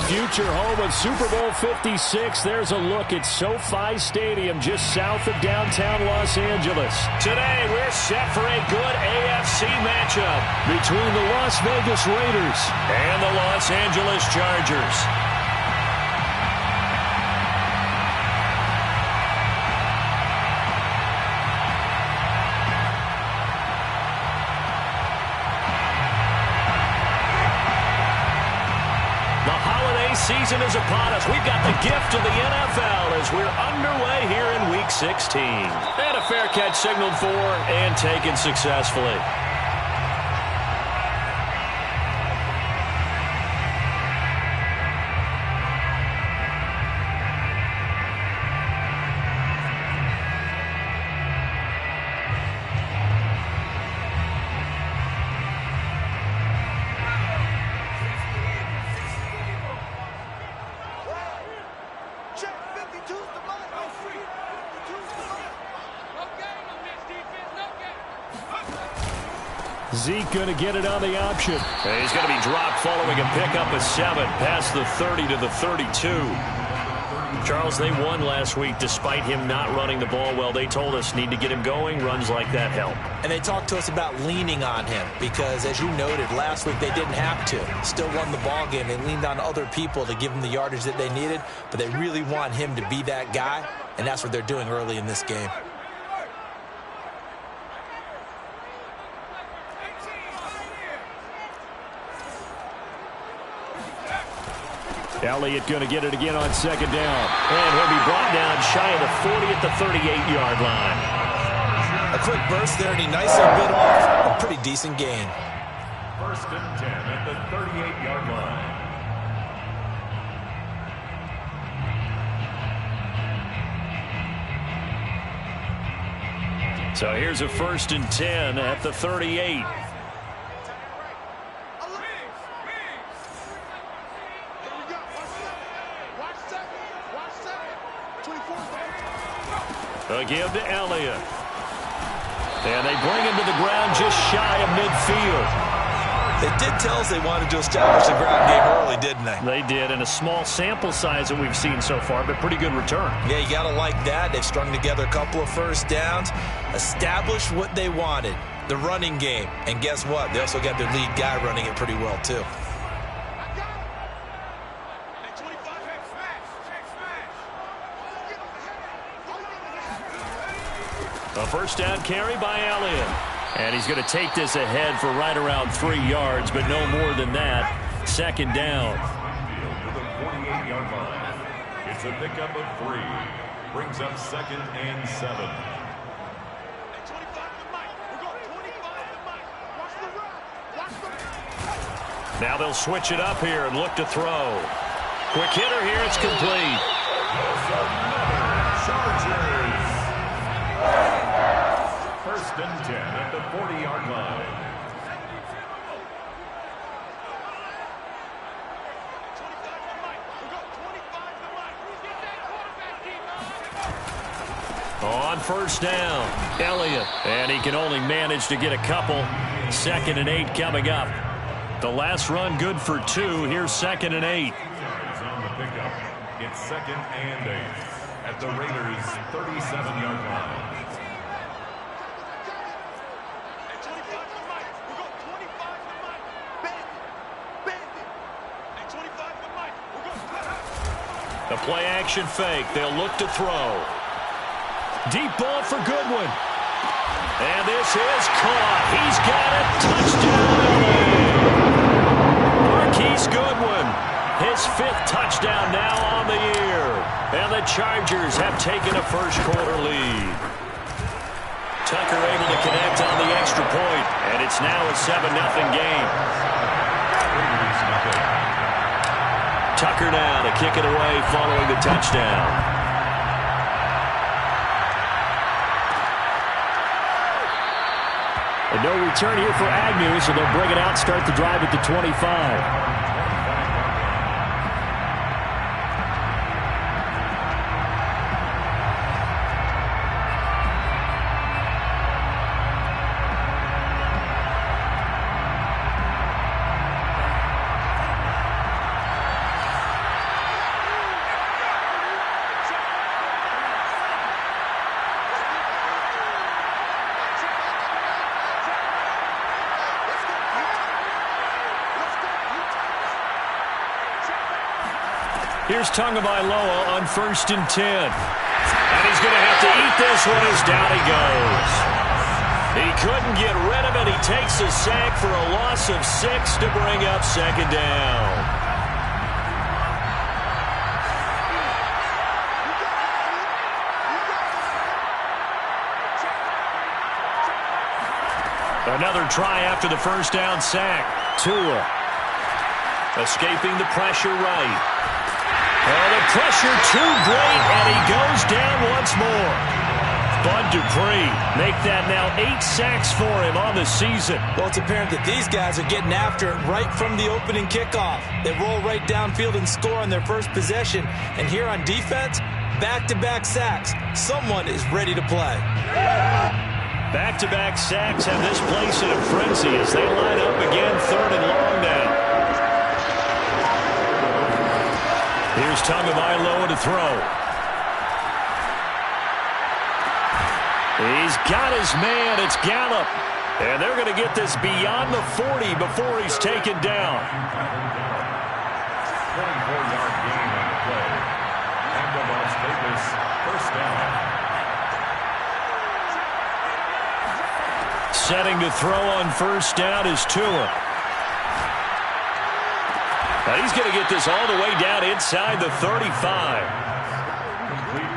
Future home of Super Bowl 56. There's a look at SoFi Stadium just south of downtown Los Angeles. Today, we're set for a good AFC matchup between the Las Vegas Raiders and the Los Angeles Chargers. Season is upon us. We've got the gift of the NFL as we're underway here in Week 16. And a fair catch signaled for and taken successfully. Zeke going to get it on the option. And he's going to be dropped following a pickup of 7 past the 30 to the 32. Charles, they won last week despite him not running the ball well. They told us need to get him going. Runs like that help. And they talked to us about leaning on him because, as you noted, last week they didn't have to. Still won the ball game. They leaned on other people to give them the yardage that they needed, but they really want him to be that guy, and that's what they're doing early in this game. Elliott going to get it again on second down. And he'll be brought down shy of the 40 at the 38-yard line. A quick burst there, and he nicely bit off a pretty decent gain. 1st and 10 at the 38-yard line. So here's a 1st and 10 at the 38. A give to Elliott. And they bring him to the ground just shy of midfield. They did tell us they wanted to establish the ground game early, didn't they? They did, and a small sample size that we've seen so far, but pretty good return. Yeah, you got to like that. They've strung together a couple of first downs, established what they wanted, the running game. And guess what? They also got their lead guy running it pretty well, too. A first down carry by Elliott. And he's going to take this ahead for right around 3 yards, but no more than that. 2nd down. To the 48-yard line. It's a pickup of 3. Brings up 2nd and 7. Now they'll switch it up here and look to throw. Quick hitter here. It's complete. Chargers. 1st and 10 at the 40-yard line. On 1st down, Elliott. And he can only manage to get a couple. 2nd and 8 coming up. The last run good for 2. Here's 2nd and 8. On the pickup, it's 2nd and 8 at the Raiders' 37-yard line. The play action fake. They'll look to throw. Deep ball for Goodwin. And this is caught. He's got it. Touchdown. Marquise Goodwin. His 5th touchdown now on the year. And the Chargers have taken a first-quarter lead. Tucker able to connect on the extra point. And it's now a 7-0 game. Tucker now to kick it away following the touchdown. And no return here for Agnew, so they'll bring it out, start the drive at the 25. Here's Tagovailoa on 1st and 10. And he's going to have to eat this one as down he goes. He couldn't get rid of it. He takes a sack for a loss of 6 to bring up 2nd down. Another try after the 1st down sack. Tua escaping the pressure right. Oh, the pressure too great, and he goes down once more. Bud Dupree make that now 8 sacks for him on the season. Well, it's apparent that these guys are getting after it right from the opening kickoff. They roll right downfield and score on their first possession. And here on defense, back-to-back sacks. Someone is ready to play. Back-to-back sacks have this place in a frenzy as they line up again 3rd and long now. Here's Tagovailoa to throw. He's got his man. It's Gallup. And they're going to get this beyond the 40 before he's taken down. 24-yard gain on the play. And the Las Vegas 1st down. Setting to throw on 1st down is Tua. Now he's going to get this all the way down inside the 35.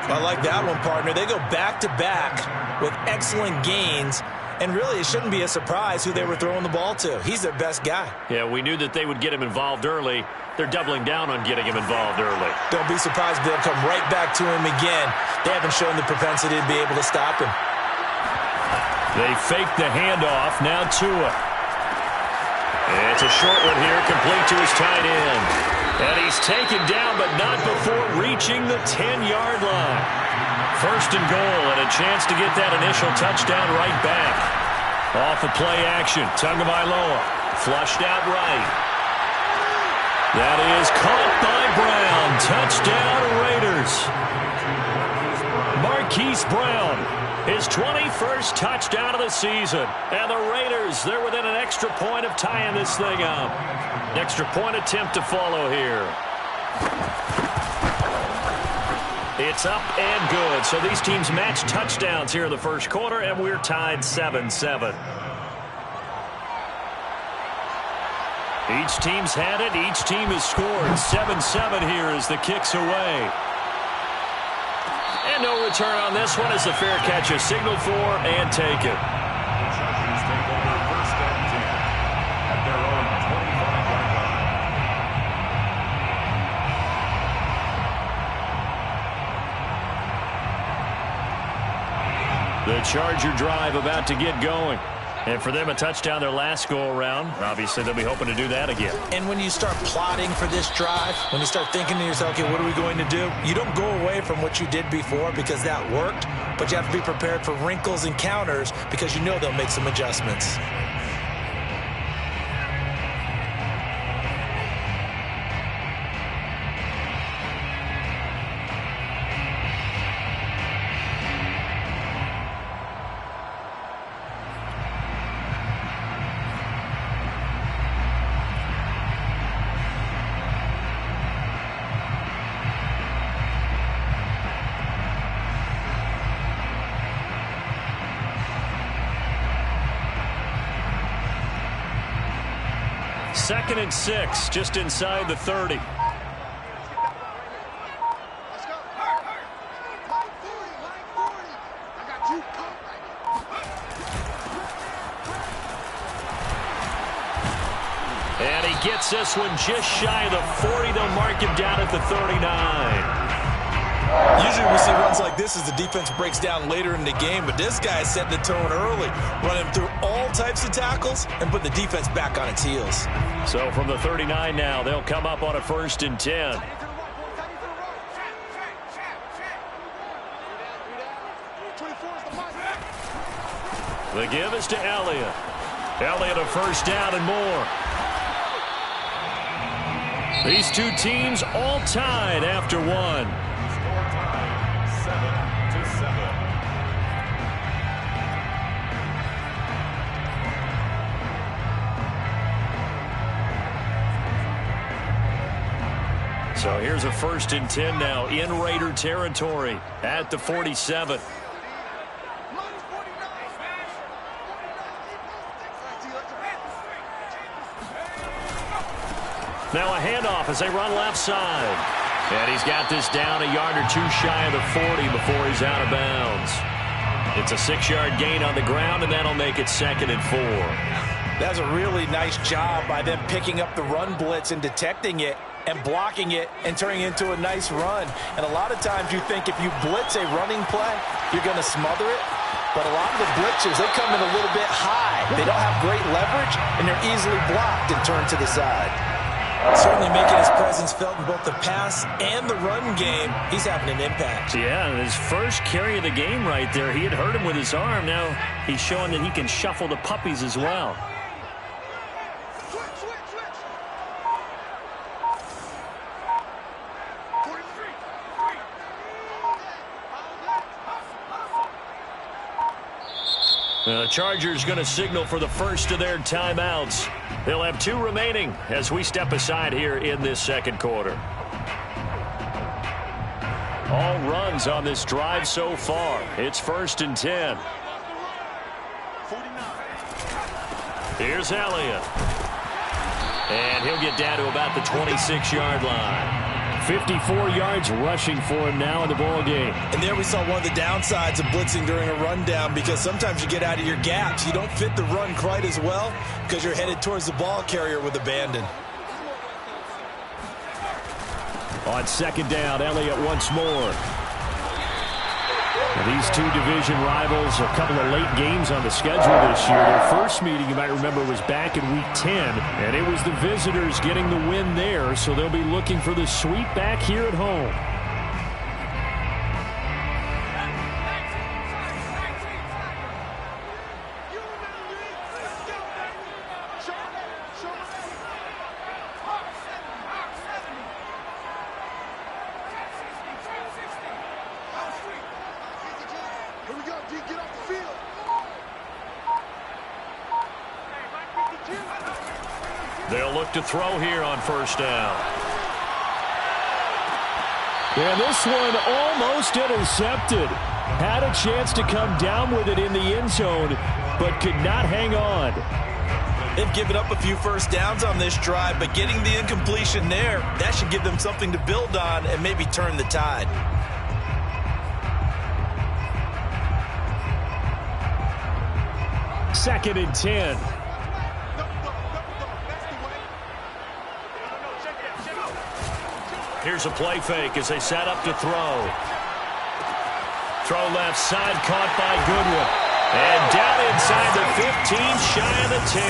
I like that one, partner. They go back-to-back with excellent gains. And really, it shouldn't be a surprise who they were throwing the ball to. He's their best guy. Yeah, we knew that they would get him involved early. They're doubling down on getting him involved early. Don't be surprised if they'll come right back to him again. They haven't shown the propensity to be able to stop him. They fake the handoff. Now Tua. It's a short one here, complete to his tight end. And he's taken down, but not before reaching the 10-yard line. 1st and goal, and a chance to get that initial touchdown right back. Off of play action, Tagovailoa flushed out right. That is caught by Brown. Touchdown Raiders. Marquise Brown, his 21st touchdown of the season. And the Raiders, they're within an extra point of tying this thing up. Extra point attempt to follow here. It's up and good. So these teams match touchdowns here in the 1st quarter, and we're tied 7-7. Each team's had it. Each team has scored. 7-7 here as the kick's away. And no return on this one as the fair catch is signaled for and taken. The Chargers take over 1st and 10 at their own 25-yard line. The Charger drive about to get going. And for them, a touchdown their last go-around. Obviously, they'll be hoping to do that again. And when you start plotting for this drive, when you start thinking to yourself, okay, what are we going to do? You don't go away from what you did before because that worked, but you have to be prepared for wrinkles and counters because you know they'll make some adjustments. Second and 6, just inside the 30. And he gets this one just shy of the 40. They'll mark him down at the 39. Usually we see runs like this as the defense breaks down later in the game, but this guy set the tone early, running through all types of tackles and put the defense back on its heels. So from the 39 now, they'll come up on a 1st and 10. The give is to Elliott. Elliott a 1st down and more. These two teams all tied after one. 7-7. So So here's a 1st and 10 now in Raider territory at the 47. Now a handoff as they run left side. And he's got this down a yard or two shy of the 40 before he's out of bounds. It's a 6-yard gain on the ground, and that'll make it 2nd and 4. That's a really nice job by them picking up the run blitz and detecting it and blocking it and turning it into a nice run. And a lot of times you think if you blitz a running play, you're going to smother it. But a lot of the blitzers, they come in a little bit high. They don't have great leverage, and they're easily blocked and turned to the side. Certainly making his presence felt in both the pass and the run game. He's having an impact. Yeah, his first carry of the game right there. He had hurt him with his arm. Now he's showing that he can shuffle the puppies as well. The Chargers going to signal for the first of their timeouts. They'll have 2 remaining as we step aside here in this 2nd quarter. All runs on this drive so far. It's 1st and 10. Here's Elliott. And he'll get down to about the 26-yard line. 54 yards rushing for him now in the ball game. And there we saw one of the downsides of blitzing during a rundown, because sometimes you get out of your gaps. You don't fit the run quite as well because you're headed towards the ball carrier with abandon. On 2nd down, Elliott once more. These 2 division rivals, a couple of late games on the schedule this year. Their first meeting, you might remember, was back in Week 10, and it was the visitors getting the win there, so they'll be looking for the sweep back here at home. They'll look to throw here on 1st down. And this one almost intercepted. Had a chance to come down with it in the end zone, but could not hang on. They've given up a few 1st downs on this drive, but getting the incompletion there, that should give them something to build on and maybe turn the tide. Second and 10. Here's a play fake as they set up to throw. Throw left side, caught by Goodwin. And down inside the 15, shy of the 10.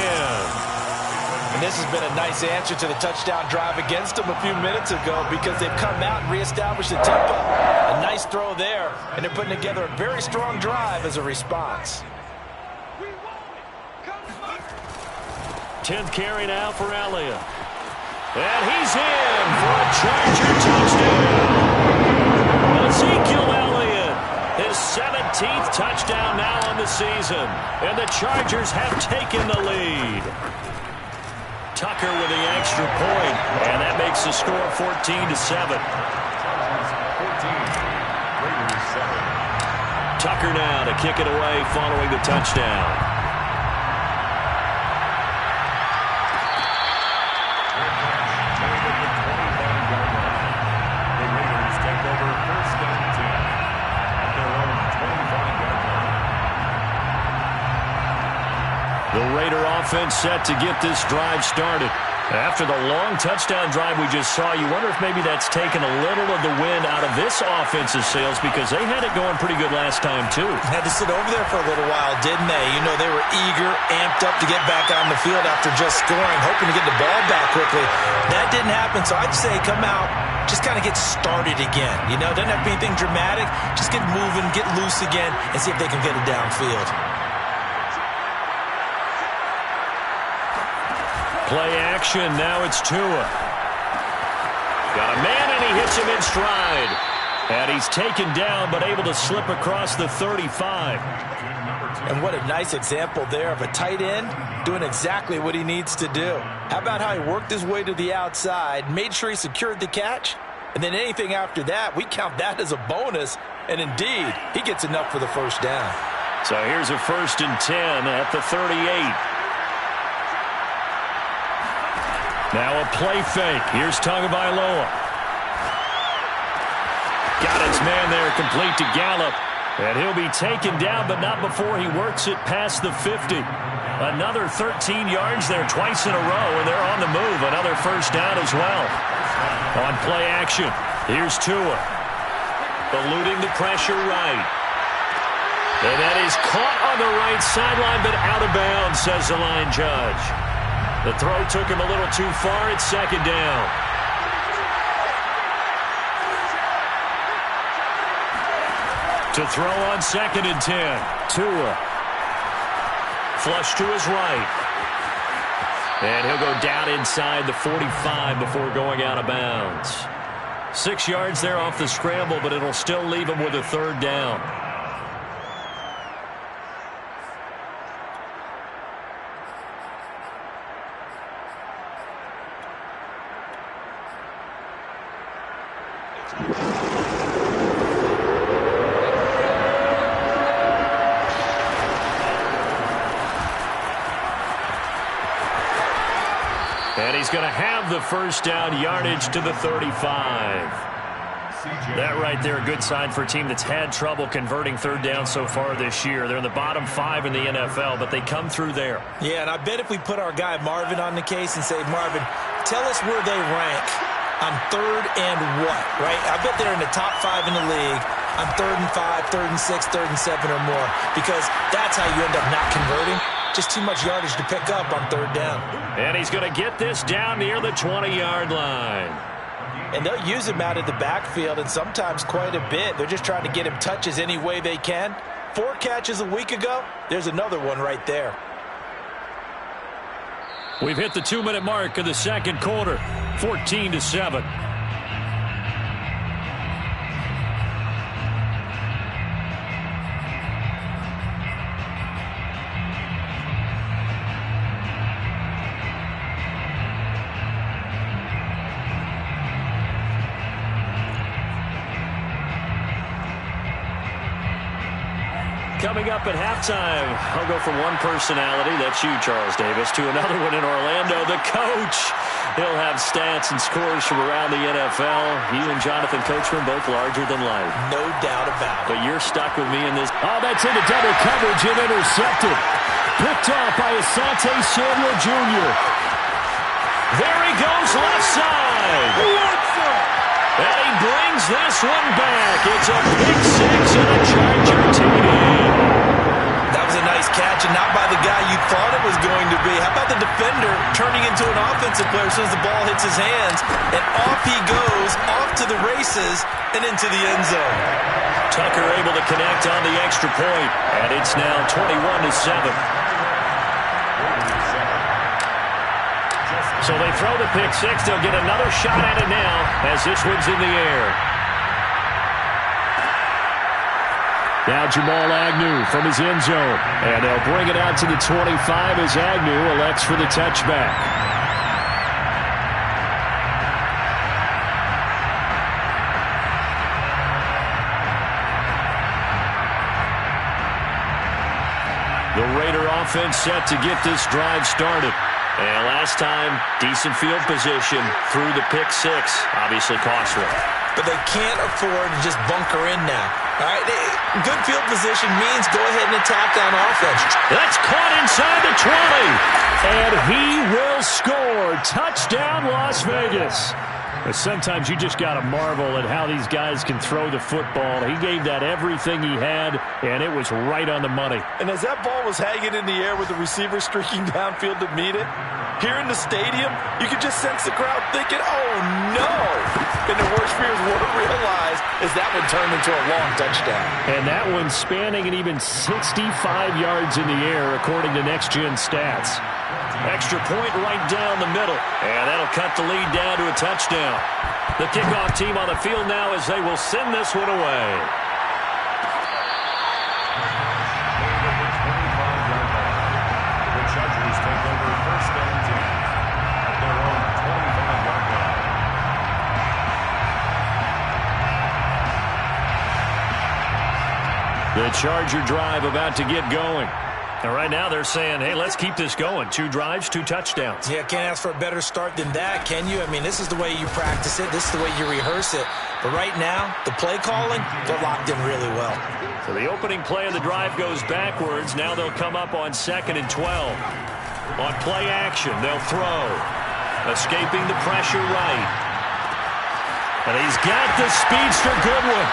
And this has been a nice answer to the touchdown drive against them a few minutes ago, because they've come out and reestablished the tempo. A nice throw there, and they're putting together a very strong drive as a response. 10th carry now for Elliott. And he's in for a Charger touchdown. Ezekiel Elliott, his 17th touchdown now on the season. And the Chargers have taken the lead. Tucker with the extra point, and that makes the score 14-7. Tucker now to kick it away following the touchdown. The Raider offense set to get this drive started. After the long touchdown drive we just saw, you wonder if maybe that's taken a little of the wind out of this offensive sails, because they had it going pretty good last time, too. Had to sit over there for a little while, didn't they? You know, they were eager, amped up to get back on the field after just scoring, hoping to get the ball back quickly. That didn't happen, so I'd say come out, just kind of get started again. You know, doesn't have to be anything dramatic. Just get moving, get loose again, and see if they can get it downfield. Play action, now it's Tua. Got a man, and he hits him in stride. And he's taken down, but able to slip across the 35. And what a nice example there of a tight end doing exactly what he needs to do. How about how he worked his way to the outside, made sure he secured the catch, And then anything after that, we count that as a bonus. And indeed, he gets enough for the first down. So here's a 1st and 10 at the 38. Now a play fake. Here's Tagovailoa. Got his man there, complete to Gallup. And he'll be taken down, but not before he works it past the 50. Another 13 yards there twice in a row, and they're on the move. Another first down as well. On play action, here's Tua. Eluding the pressure right. And that is caught on the right sideline, but out of bounds, says the line judge. The throw took him a little too far. It's 2nd down. To throw on 2nd and 10. Tua. Flush to his right. And he'll go down inside the 45 before going out of bounds. 6 yards there off the scramble, but it'll still leave him with a 3rd down. And he's going to have the first down, yardage to the 35. That right there, a good sign for a team that's had trouble converting 3rd down so far this year. They're in the bottom 5 in the NFL, but they come through there. Yeah, and I bet if we put our guy Marvin on the case and say, Marvin, tell us where they rank on 3rd and what, right? I bet they're in the top 5 in the league on 3rd and 5, 3rd and 6, 3rd and 7 or more, because that's how you end up not converting. Just too much yardage to pick up on 3rd down. And he's going to get this down near the 20-yard line. And they'll use him out of the backfield, and sometimes quite a bit. They're just trying to get him touches any way they can. 4 catches a week ago. There's another one right there. We've hit the 2-minute mark of the 2nd quarter. 14-7. Coming up at halftime, I'll go from one personality, that's you, Charles Davis, to another one in Orlando, the coach. He'll have stats and scores from around the NFL. You and Jonathan Coachman both larger than life. No doubt about it. But you're stuck with me in this. Oh, that's into double coverage and intercepted. Picked off by Asante Samuel Jr. There he goes left side. And he brings this one back. It's a pick 6 and a Charger TD. That was a nice catch, and not by the guy you thought it was going to be. How about the defender turning into an offensive player as soon as the ball hits his hands, and off he goes, off to the races, and into the end zone. Tucker able to connect on the extra point, and it's now 21-7. So they throw the pick 6. They'll get another shot at it now as this one's in the air. Now Jamal Agnew from his end zone. And they'll bring it out to the 25 as Agnew elects for the touchback. The Raider offense set to get this drive started. And last time, decent field position through the pick 6. Obviously costly. But they can't afford to just bunker in now. All right, good field position means go ahead and attack on offense. That's caught inside the 20. And he will score. Touchdown, Las Vegas. But sometimes you just got to marvel at how these guys can throw the football. He gave that everything he had, and it was right on the money. And as that ball was hanging in the air with the receiver streaking downfield to meet it, here in the stadium, you could just sense the crowd thinking, oh, no. And the worst fears were realized as that one turned into a long touchdown. And that one spanning an even 65 yards in the air, according to Next Gen Stats. Extra point right down the middle. And that'll cut the lead down to a touchdown. The kickoff team on the field now as they will send this one away. The Chargers take over 1st and 10 at their own 25-yard line. The Charger drive about to get going. And right now they're saying, hey, let's keep this going. 2 drives, 2 touchdowns. Yeah, can't ask for a better start than that, can you? I mean, this is the way you practice it. This is the way you rehearse it. But right now, the play calling, they're locked in really well. So the opening play of the drive goes backwards. Now they'll come up on 2nd and 12. On play action, they'll throw. Escaping the pressure right. And he's got the speedster Goodwin.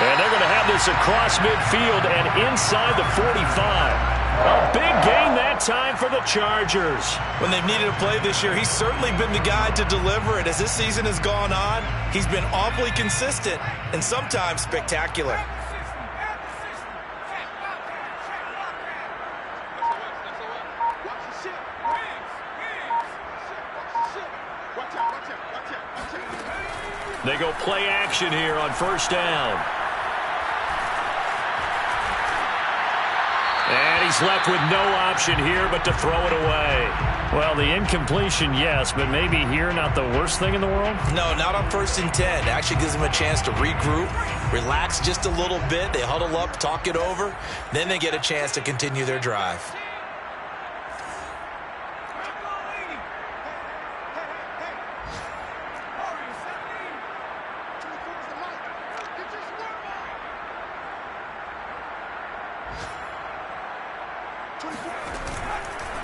And they're going to have this across midfield and inside the 45. A big gain that time for the Chargers. When they've needed a play this year, he's certainly been the guy to deliver it. As this season has gone on, he's been awfully consistent and sometimes spectacular. They go play action here on 1st down. And he's left with no option here but to throw it away. Well, the incompletion, yes, but maybe here not the worst thing in the world? No, not on 1st and 10. It actually gives them a chance to regroup, relax just a little bit. They huddle up, talk it over. Then they get a chance to continue their drive.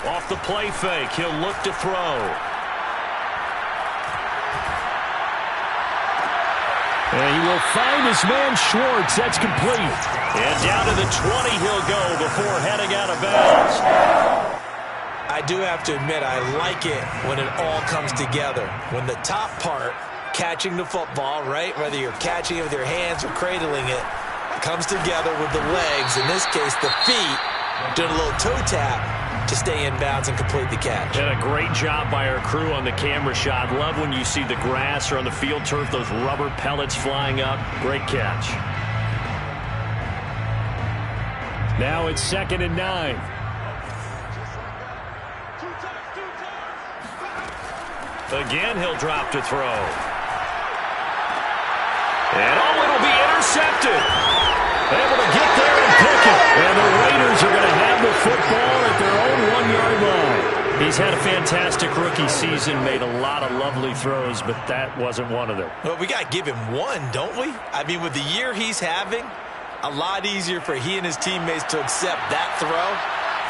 Off the play fake, he'll look to throw. And he will find his man Schwartz. That's complete. And down to the 20 he'll go before heading out of bounds. I do have to admit, I like it when it all comes together. When the top part, catching the football, right, whether you're catching it with your hands or cradling it, comes together with the legs, in this case the feet, doing a little toe tap to stay in bounds and complete the catch. And a great job by our crew on the camera shot. Love when you see the grass or on the field turf, those rubber pellets flying up. Great catch. Now it's 2nd and 9. Again, he'll drop to throw. And it'll be intercepted. Able to get there and pick it. And the Raiders are going to have the football at their own 1-yard line. He's had a fantastic rookie season, made a lot of lovely throws, but that wasn't one of them. Well, we got to give him one, don't we? I mean, with the year he's having, a lot easier for he and his teammates to accept that throw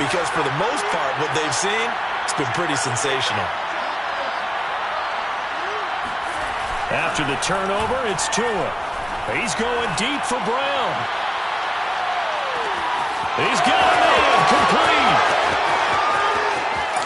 because for the most part, what they've seen, it's been pretty sensational. After the turnover, it's Tua. He's going deep for Brown. He's got a man complete.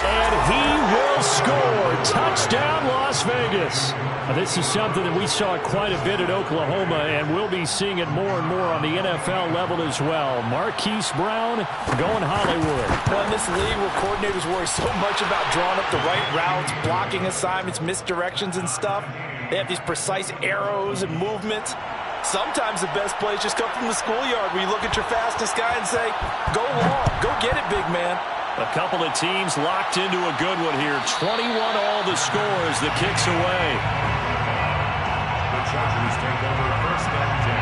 And he will score. Touchdown, Las Vegas. Now, this is something that we saw quite a bit at Oklahoma, and we'll be seeing it more and more on the NFL level as well. Marquise Brown going Hollywood. Well, in this league where coordinators worry so much about drawing up the right routes, blocking assignments, misdirections and stuff, they have these precise arrows and movements. Sometimes the best plays just come from the schoolyard where you look at your fastest guy and say, go long, go get it, big man. A couple of teams locked into a good one here. 21 all the scores. The kicks away. The Chargers take over 1st and 10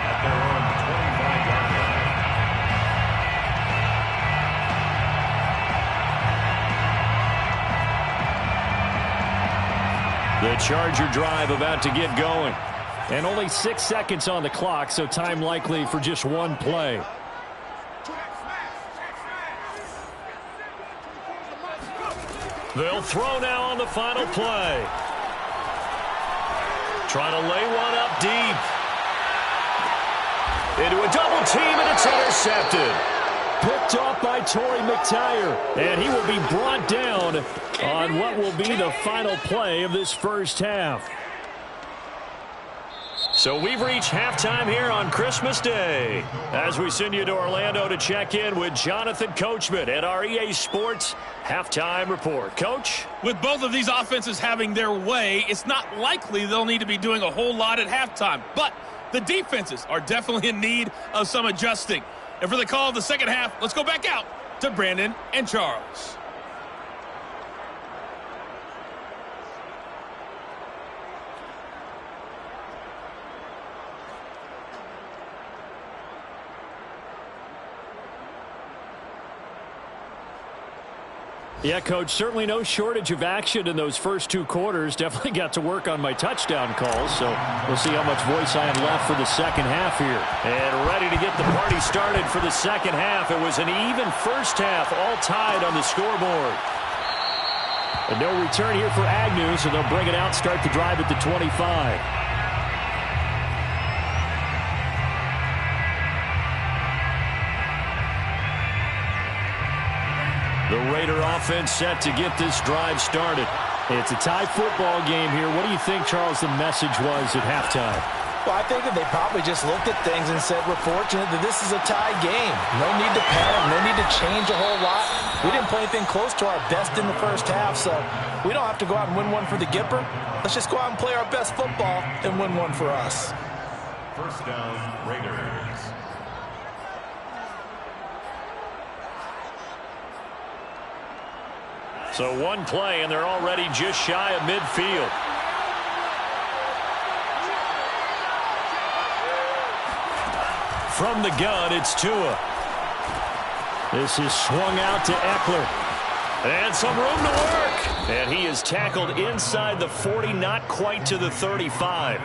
at their own 25-yard line. The Charger drive about to get going. And only 6 seconds on the clock, so time likely for just one play. They'll throw now on the final play. Trying to lay one up deep. Into a double team, and it's intercepted. Picked off by Torrey McTyer. And he will be brought down on what will be the final play of this first half. So we've reached halftime here on Christmas Day as we send you to Orlando to check in with Jonathan Coachman at our EA Sports Halftime Report. Coach? With both of these offenses having their way, it's not likely they'll need to be doing a whole lot at halftime. But the defenses are definitely in need of some adjusting. And for the call of the second half, let's go back out to Brandon and Charles. Yeah, Coach, certainly no shortage of action in those first 2 quarters. Definitely got to work on my touchdown calls, so we'll see how much voice I have left for the second half here. And ready to get the party started for the second half. It was an even first half, all tied on the scoreboard. And no return here for Agnew, so they'll bring it out, start the drive at the 25. The Raider offense set to get this drive started. It's a tie football game here. What do you think, Charles, the message was at halftime? Well, I think that they probably just looked at things and said, we're fortunate that this is a tie game. No need to panic, no need to change a whole lot. We didn't play anything close to our best in the first half, so we don't have to go out and win one for the Gipper. Let's just go out and play our best football and win one for us. First down, Raiders. So one play, and they're already just shy of midfield. From the gun, it's Tua. This is swung out to Eckler. And some room to work. And he is tackled inside the 40, not quite to the 35.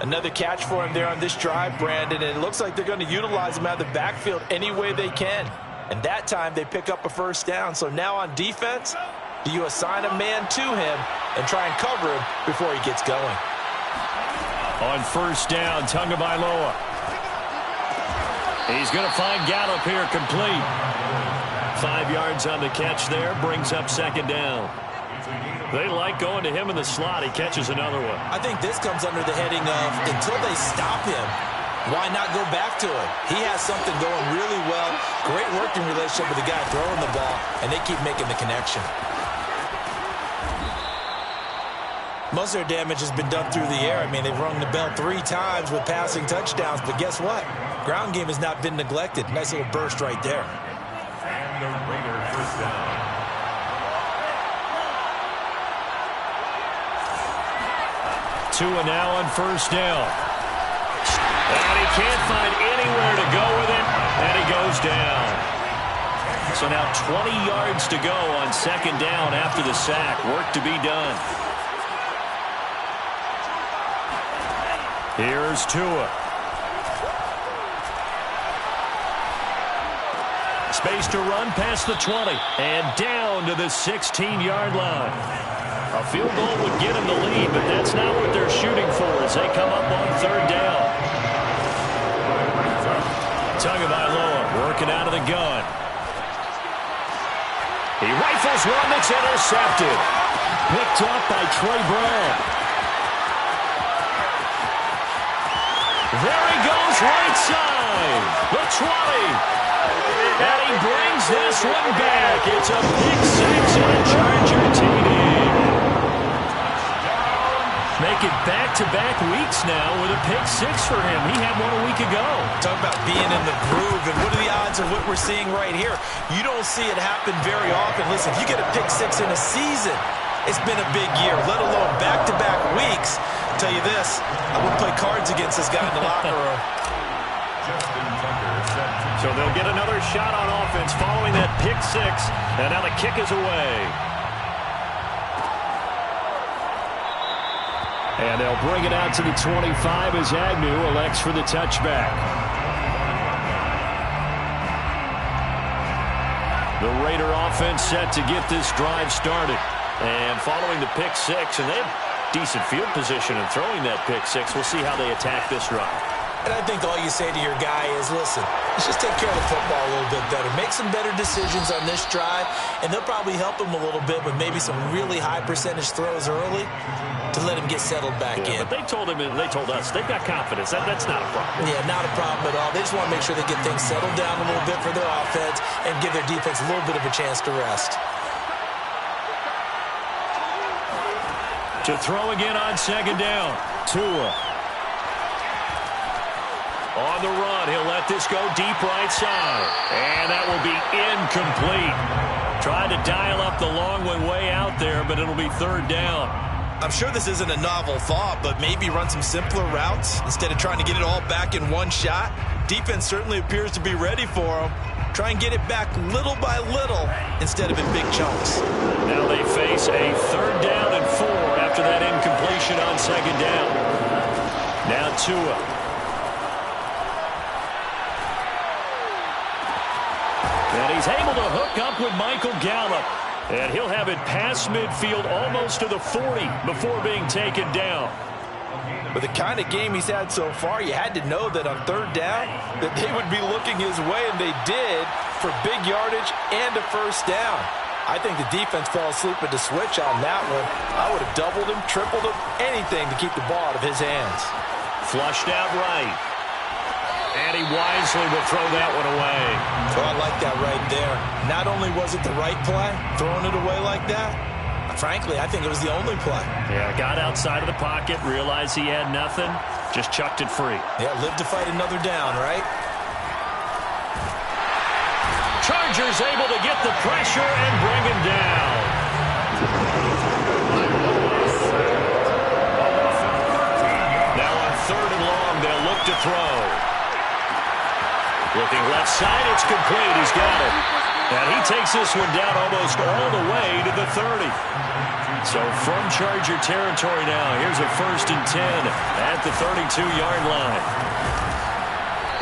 Another catch for him there on this drive, Brandon, and it looks like they're going to utilize him out of the backfield any way they can. And that time they pick up a first down. So now on defense, do you assign a man to him and try and cover him before he gets going? On first down, Tagovailoa. He's going to find Gallup here, complete. 5 yards on the catch there, brings up second down. They like going to him in the slot. He catches another one. I think this comes under the heading of until they stop him, why not go back to him? He has something going really well. Great working relationship with the guy throwing the ball, and they keep making the connection. Most of their damage has been done through the air. I mean, they've rung the bell 3 times with passing touchdowns, but guess what? Ground game has not been neglected. Nice little burst right there. And the Raider first down. Tua now on first down. And he can't find anywhere to go with it, and he goes down. So now 20 yards to go on second down after the sack. Work to be done. Here's Tua. Space to run past the 20 and down to the 16-yard line. A field goal would get him the lead, but that's not what they're shooting for as they come up on third down. Tagovailoa working out of the gun. He rifles one that's intercepted. Picked up by Trey Brown. There he goes, right side. The 20. And he brings this one back. It's a pick six and a Charger TD. Make it back-to-back weeks now with a pick six for him. He had one a week ago. Talk about being in the groove, and what are the odds of what we're seeing right here? You don't see it happen very often. Listen, if you get a pick six in a season, it's been a big year, let alone back-to-back weeks. I'll tell you this, I wouldn't play cards against this guy in the locker room. So they'll get another shot on offense following that pick six, and now the kick is away. And they'll bring it out to the 25 as Agnew elects for the touchback. The Raider offense set to get this drive started. And following the pick six, and they have decent field position in throwing that pick six. We'll see how they attack this drive. And I think all you say to your guy is, listen, let's just take care of the football a little bit better. Make some better decisions on this drive, and they'll probably help him a little bit with maybe some really high percentage throws early to let him get settled back in. But they told him, and they told us, they've got confidence. That's not a problem. Yeah, not a problem at all. They just want to make sure they get things settled down a little bit for their offense and give their defense a little bit of a chance to rest. To throw again on second down. Tua. On the run, he'll let this go deep right side. And that will be incomplete. Trying to dial up the long one way out there, but it'll be third down. I'm sure this isn't a novel thought, but maybe run some simpler routes instead of trying to get it all back in one shot. Defense certainly appears to be ready for him. Try and get it back little by little instead of in big chunks. Now they face a 3rd down and 4 after that incompletion on 2nd down. Now Tua. And he's able to hook up with Michael Gallup. And he'll have it past midfield almost to the 40 before being taken down. With the kind of game he's had so far, you had to know that on 3rd down that they would be looking his way, and they did, for big yardage and a 1st down. I think the defense fell asleep at the switch on that one. I would have doubled him, tripled him, anything to keep the ball out of his hands. Flushed out right. And he wisely will throw that one away. So I like that right there. Not only was it the right play, throwing it away like that, frankly, I think it was the only play. Yeah, got outside of the pocket, realized he had nothing, just chucked it free. Yeah, live to fight another down, right? Chargers able to get the pressure and bring him down. Now on 3rd and long, they'll look to throw. Looking left side, it's complete. He's got it. And he takes this one down almost all the way to the 30. So from Charger territory now, here's a 1st and 10 at the 32-yard line.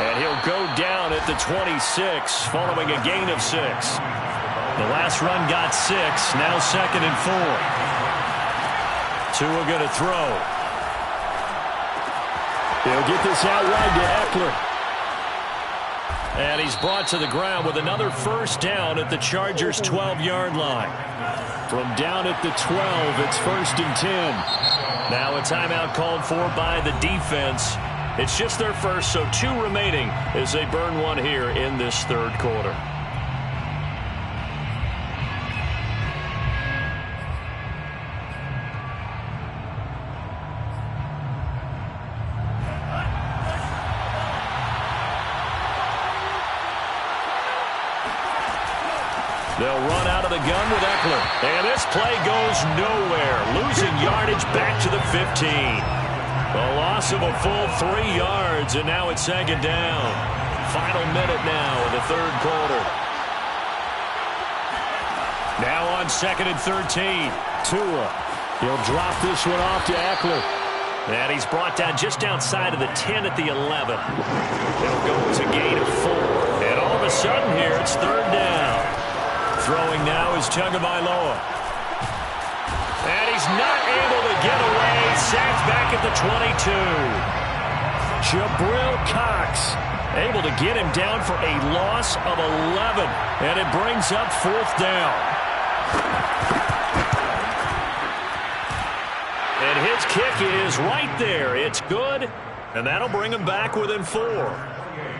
And he'll go down at the 26 following a gain of 6. The last run got 6, now 2nd and 4. Tua going to throw. He'll get this out wide to Eckler. And he's brought to the ground with another 1st down at the Chargers' 12-yard line. From down at the 12, it's 1st and 10. Now a timeout called for by the defense. It's just their first, so 2 remaining as they burn one here in this 3rd quarter. They'll run out of the gun with Eckler. And this play goes nowhere. Losing yardage back to the 15. A loss of a full 3 yards, and now it's 2nd down. Final minute now of the 3rd quarter. Now on 2nd and 13. Tua. He'll drop this one off to Eckler. And he's brought down just outside of the 10 at the 11. It'll go to gain of 4. And all of a sudden here, it's 3rd down. Throwing now is Tagovailoa. And he's not able to get away. Sacked back at the 22. Jabril Cox able to get him down for a loss of 11. And it brings up 4th down. And his kick is right there. It's good. And that'll bring him back within 4.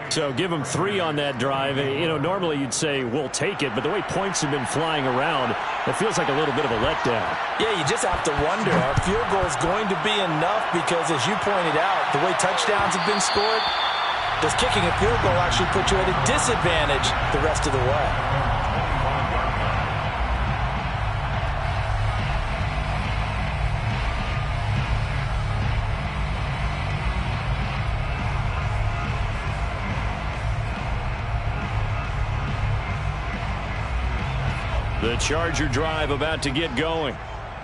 So give him 3 on that drive. You know, normally you'd say, we'll take it, but the way points have been flying around, it feels like a little bit of a letdown. Yeah, you just have to wonder, are field goals going to be enough? Because as you pointed out, the way touchdowns have been scored, does kicking a field goal actually put you at a disadvantage the rest of the way? The Charger drive about to get going.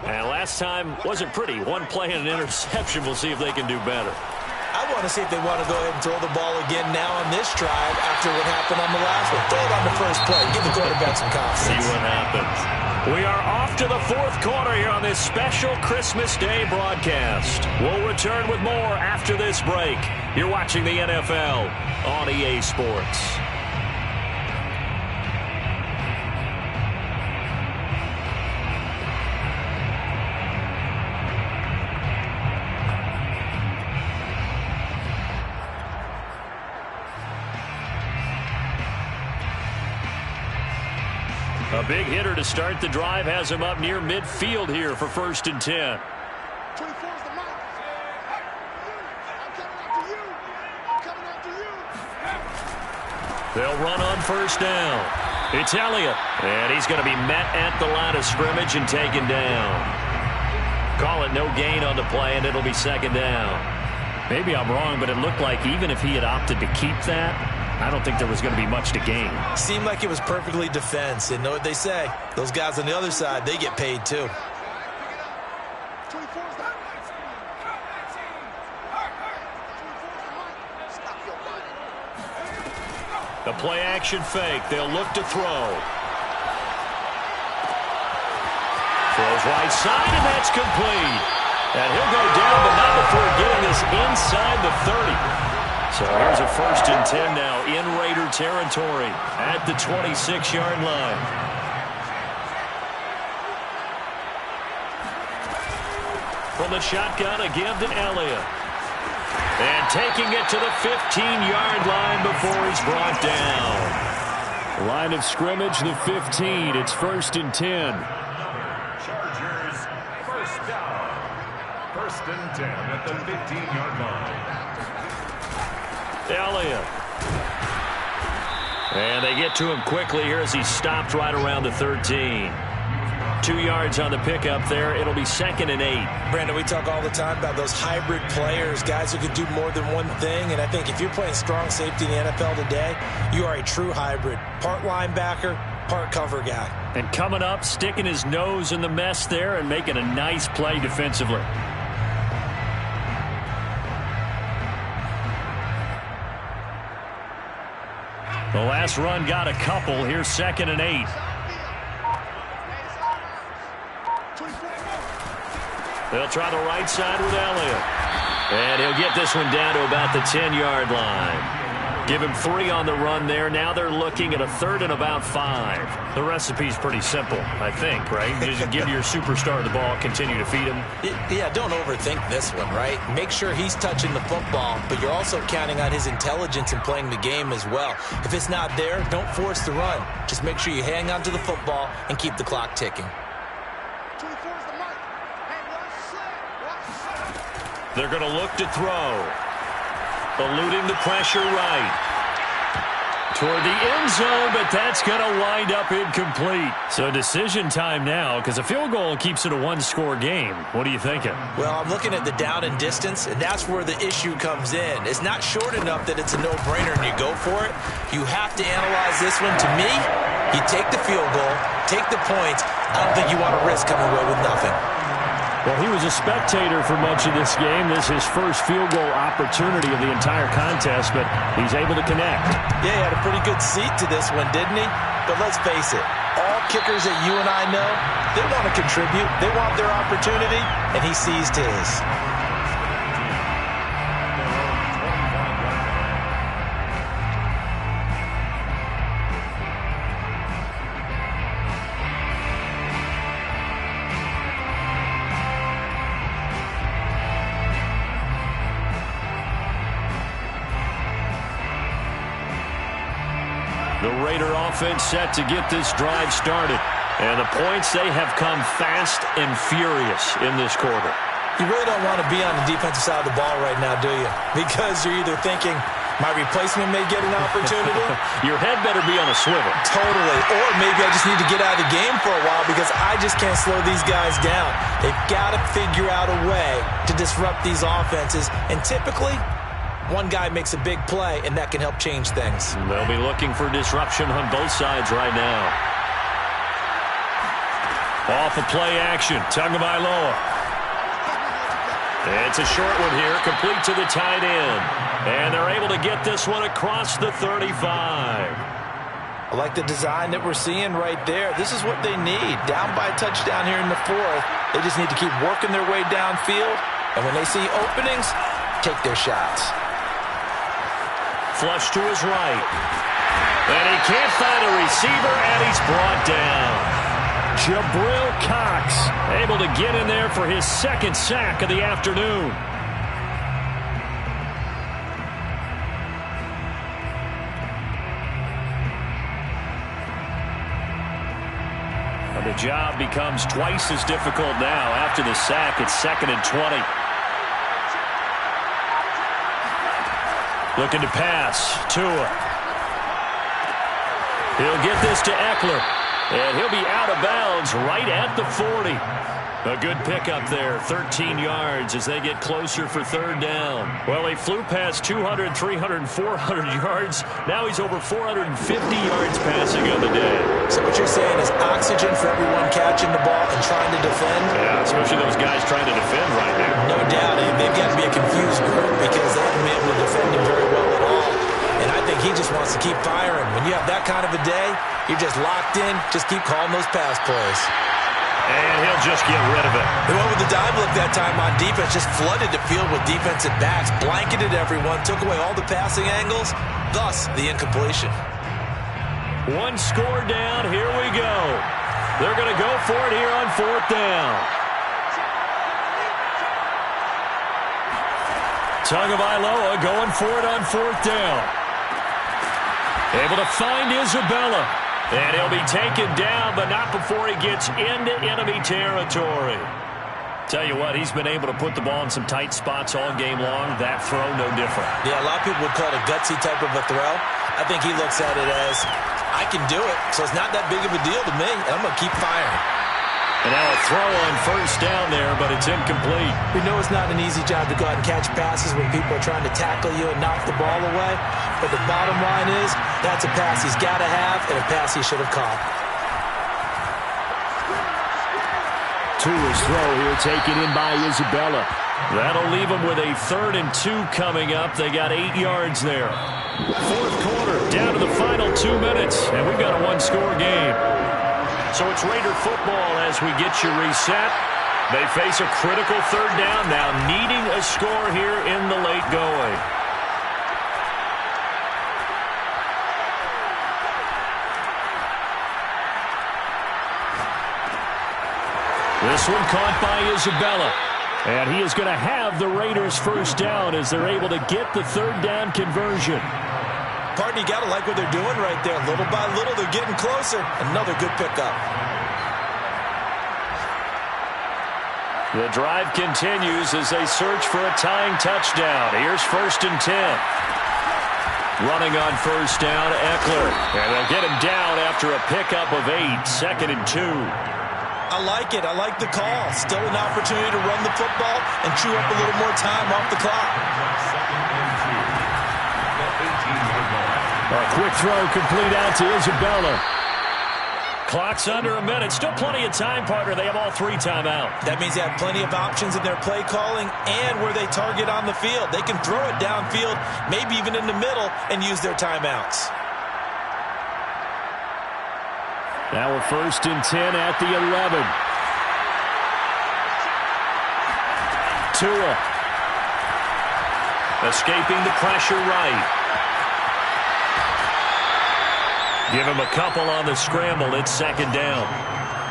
And last time wasn't pretty. 1 play and an interception. We'll see if they can do better. I want to see if they want to go ahead and throw the ball again now on this drive after what happened on the last one. Throw it on the first play. Give the quarterback some confidence. See what happens. We are off to the 4th quarter here on this special Christmas Day broadcast. We'll return with more after this break. You're watching the NFL on EA Sports. A big hitter to start the drive has him up near midfield here for 1st and 10. They'll run on 1st down. It's Elliott, and he's going to be met at the line of scrimmage and taken down. Call it no gain on the play, and it'll be 2nd down. Maybe I'm wrong, but it looked like even if he had opted to keep that, I don't think there was going to be much to gain. Seemed like it was perfectly defense. And know what they say, those guys on the other side, they get paid too. The play action fake. They'll look to throw. Throws right side, and that's complete. And he'll go down, but not before getting this inside the 30. So here's a 1st and 10 now in Raider territory at the 26-yard line. From the shotgun, a give to Elliott. And taking it to the 15-yard line before he's brought down. Line of scrimmage, the 15. It's 1st and 10. Chargers, first down. 1st and 10 at the 15-yard line. Elliott. And they get to him quickly here as he's stopped right around the 13. 2 yards on the pickup there. It'll be 2nd and 8. Brandon, we talk all the time about those hybrid players, guys who can do more than one thing. And I think if you're playing strong safety in the NFL today, you are a true hybrid. Part linebacker, part cover guy. And coming up, sticking his nose in the mess there and making a nice play defensively. The last run got a couple. Here's 2nd and 8. They'll try the right side with Elliott. And he'll get this one down to about the 10-yard line. Give him 3 on the run there. Now they're looking at a 3rd and about 5. The recipe's pretty simple, I think, right? Just give your superstar the ball, continue to feed him. Yeah, don't overthink this one, right? Make sure he's touching the football, but you're also counting on his intelligence in playing the game as well. If it's not there, don't force the run. Just make sure you hang on to the football and keep the clock ticking. They're going to look to throw. Eluding the pressure right. Toward the end zone, but that's going to wind up incomplete. So decision time now, because a field goal keeps it a one-score game. What are you thinking? Well, I'm looking at the down and distance, and that's where the issue comes in. It's not short enough that it's a no-brainer and you go for it. You have to analyze this one. To me, you take the field goal, take the points. I don't think you want to risk coming away with nothing. Well, he was a spectator for much of this game. This is his first field goal opportunity of the entire contest, but he's able to connect. Yeah, he had a pretty good seat to this one, didn't he? But let's face it, all kickers that you and I know, they want to contribute. They want their opportunity, and he seized his. The Raider offense set to get this drive started. And the points, they have come fast and furious in this quarter. You really don't want to be on the defensive side of the ball right now, do you? Because you're either thinking, my replacement may get an opportunity. Your head better be on a swivel. Totally. Or maybe I just need to get out of the game for a while because I just can't slow these guys down. They've got to figure out a way to disrupt these offenses. And typically, one guy makes a big play, and that can help change things. They'll be looking for disruption on both sides right now. Off of play action, Tagovailoa. It's a short one here, complete to the tight end. And they're able to get this one across the 35. I like the design that we're seeing right there. This is what they need. Down by a touchdown here in the 4th. They just need to keep working their way downfield. And when they see openings, take their shots. Flush to his right. And he can't find a receiver, and he's brought down. Jabril Cox able to get in there for his 2nd sack of the afternoon. And the job becomes twice as difficult now after the sack. It's 2nd and 20. Looking to pass. Tua. He'll get this to Eckler. And he'll be out of bounds right at the 40. A good pickup there, 13 yards as they get closer for third down. Well, he flew past 200, 300, 400 yards. Now he's over 450 yards passing on the day. So what you're saying is oxygen for everyone catching the ball and trying to defend? Yeah, especially those guys trying to defend right now. No doubt. They've got to be a confused group because they haven't been able to defend him very well at all. And I think he just wants to keep firing. When you have that kind of a day, you're just locked in. Just keep calling those pass plays. And he'll just get rid of it. They went with the dive look that time on defense, just flooded the field with defensive backs, blanketed everyone, took away all the passing angles, thus the incompletion. One score down, here we go. They're going to go for it here on fourth down. Tagovailoa going for it on fourth down. Able to find Isabella. And he'll be taken down, but not before he gets into enemy territory. Tell you what, he's been able to put the ball in some tight spots all game long. That throw, no different. Yeah, a lot of people would call it a gutsy type of a throw. I think he looks at it as, I can do it, so it's not that big of a deal to me, and I'm going to keep firing. And now a throw on first down there, but it's incomplete. We know it's not an easy job to go out and catch passes when people are trying to tackle you and knock the ball away. But the bottom line is, that's a pass he's got to have and a pass he should have caught. Tua's throw here taken in by Isabella. That'll leave him with a 3rd and 2 coming up. They got 8 yards there. Fourth quarter, down to the final 2 minutes, and we've got a one-score game. So it's Raider football as we get you reset. They face a critical third down now, needing a score here in the late going. This one caught by Isabella. And he is going to have the Raiders first down as they're able to get the third down conversion. Partner, you got to like what they're doing right there. Little by little, they're getting closer. Another good pickup. The drive continues as they search for a tying touchdown. Here's 1st and 10. Running on first down, Eckler. And they'll get him down after a pickup of 8. 2nd and 2. I like it. I like the call. Still an opportunity to run the football and chew up a little more time off the clock. A quick throw complete out to Isabella. Clock's under a minute. Still plenty of time, partner. They have all 3 timeouts. That means they have plenty of options in their play calling and where they target on the field. They can throw it downfield, maybe even in the middle, and use their timeouts. Now a 1st and 10 at the 11. Tua. Escaping the pressure right. Give him a couple on the scramble. It's 2nd down.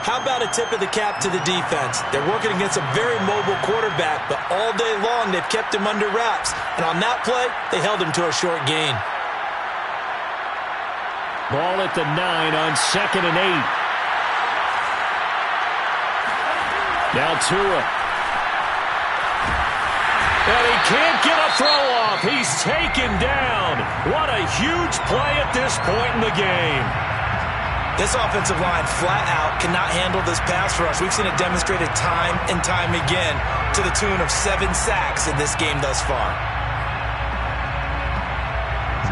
How about a tip of the cap to the defense? They're working against a very mobile quarterback, but all day long they've kept him under wraps. And on that play, they held him to a short gain. Ball at the 9 on 2nd and 8. Now Tua. And he can't get a throw off. He's taken down. What a huge play at this point in the game. This offensive line flat out cannot handle this pass rush. We've seen it demonstrated time and time again to the tune of 7 sacks in this game thus far.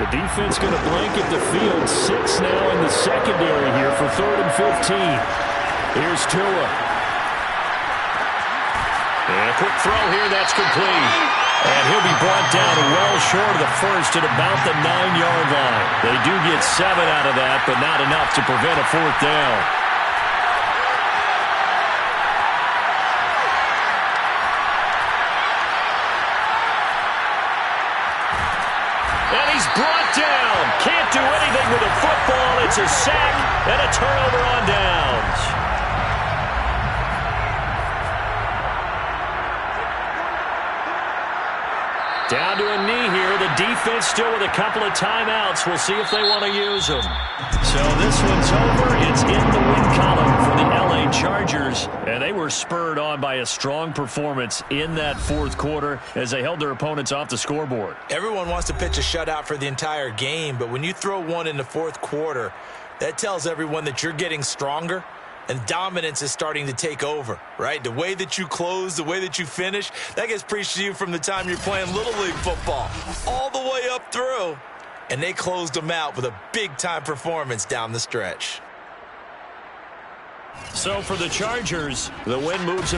The defense going to blanket the field. 6 now in the secondary here for 3rd and 15. Here's Tua. And a quick throw here, that's complete. And he'll be brought down well short of the first at about the 9-yard line. They do get 7 out of that, but not enough to prevent a 4th down. And he's brought down. Can't do anything with the football. It's a sack and a turnover on downs. Down to a knee here. The defense still with a couple of timeouts. We'll see if they want to use them. So this one's over. It's in the win column for the LA Chargers. And they were spurred on by a strong performance in that 4th quarter as they held their opponents off the scoreboard. Everyone wants to pitch a shutout for the entire game, but when you throw one in the 4th quarter, that tells everyone that you're getting stronger. and dominance is starting to take over, right? The way that you close, the way that you finish, that gets preached to you from the time you're playing Little League football all the way up through. And they closed them out with a big-time performance down the stretch. So for the Chargers, the win moves them